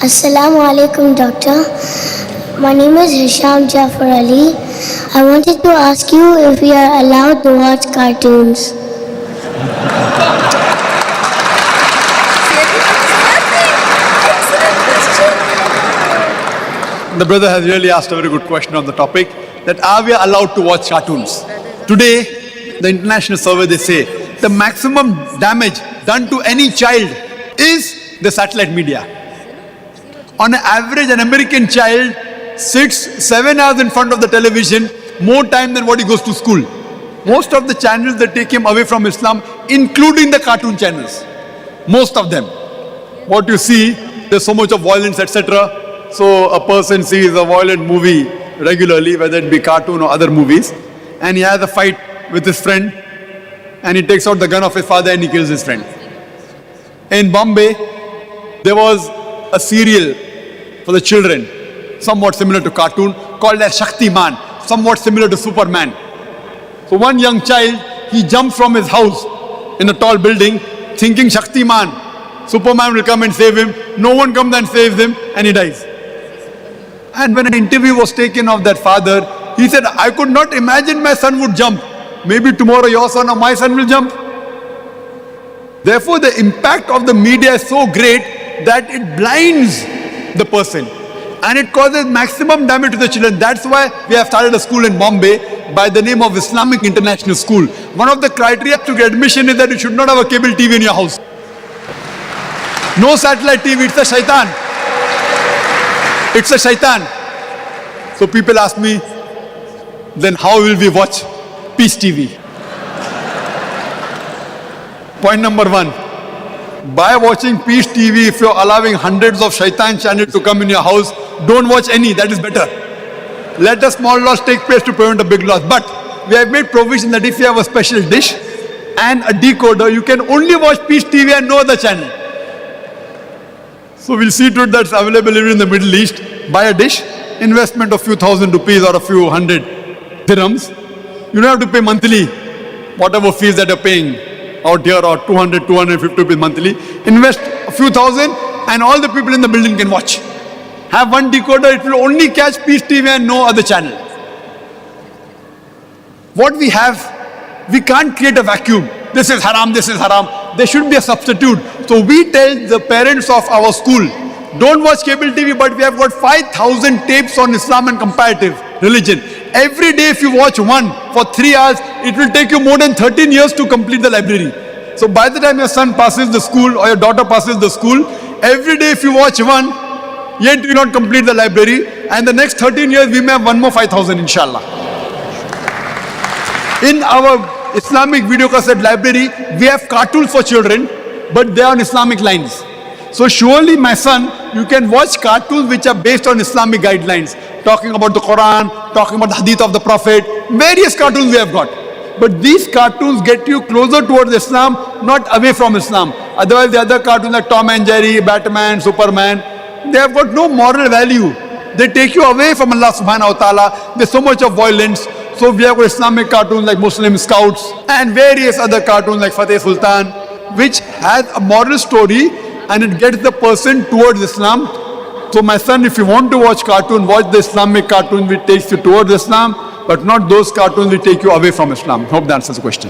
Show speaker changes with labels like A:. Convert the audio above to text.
A: Assalamu alaikum, doctor. My name is Hisham Jafar Ali. I wanted to ask you if we are allowed to watch cartoons.
B: The brother has really asked a very good question on the topic, that are we allowed to watch cartoons? Today, the international survey, they say the maximum damage done to any child is the satellite media. On an average, an American child sits 7 hours in front of the television, more time than what he goes to school. Most of the channels that take him away from Islam, including the cartoon channels. Most of them. What you see, there's so much of violence, etc. So a person sees a violent movie regularly, whether it be cartoon or other movies, and he has a fight with his friend, and he takes out the gun of his father and he kills his friend. In Bombay, there was a serial for the children, somewhat similar to cartoon, called as Shaktiman, somewhat similar to Superman. So one young child, he jumps from his house in a tall building, thinking Shaktiman, Superman will come and save him. No one comes and saves him, and he dies. And when an interview was taken of that father, he said, I could not imagine my son would jump. Maybe tomorrow your son or my son will jump. Therefore, the impact of the media is so great that it blinds the person and it causes maximum damage to the children. That's why we have started a school in Bombay by the name of Islamic International School. One of the criteria to get admission is that you should not have a cable TV in your house. No satellite TV, it's a shaitan. It's a shaitan. So people ask me, then how will we watch Peace TV? Point number one, by watching Peace TV, if you're allowing hundreds of shaitan channels to come in your house, don't watch any, that is better. Let a small loss take place to prevent a big loss. But we have made provision that if you have a special dish and a decoder, you can only watch Peace TV and no other channel. So we'll see to it that's available even in the Middle East. Buy a dish, investment of few thousand rupees or a few hundred dirhams. You don't have to pay monthly, whatever fees that you're paying out here, or 200, 250 rupees monthly. Invest a few thousand and all the people in the building can watch. Have one decoder, it will only catch Peace TV and no other channel. What we have, we can't create a vacuum. This is haram, this is haram. There should be a substitute. So we tell the parents of our school, don't watch cable TV, but we have got 5,000 tapes on Islam and comparative religion. Every day if you watch one for 3 hours, it will take you more than 13 years to complete the library. So by the time your son passes the school or your daughter passes the school, every day if you watch one, yet you will not complete the library, and the next 13 years we may have one more 5,000 inshallah. In our Islamic video cassette library, we have cartoons for children, but they are on Islamic lines. So surely, my son, you can watch cartoons which are based on Islamic guidelines, talking about the Quran, talking about the Hadith of the Prophet, various cartoons we have got. But these cartoons get you closer towards Islam, not away from Islam. Otherwise, the other cartoons like Tom and Jerry, Batman, Superman, they have got no moral value. They take you away from Allah subhanahu wa ta'ala. There's so much of violence. So we have got Islamic cartoons like Muslim Scouts and various other cartoons like Fateh Sultan, which has a moral story and it gets the person towards Islam. So my son, if you want to watch cartoon, watch the Islamic cartoon which takes you towards Islam, but not those cartoons which take you away from Islam. Hope that answers the question.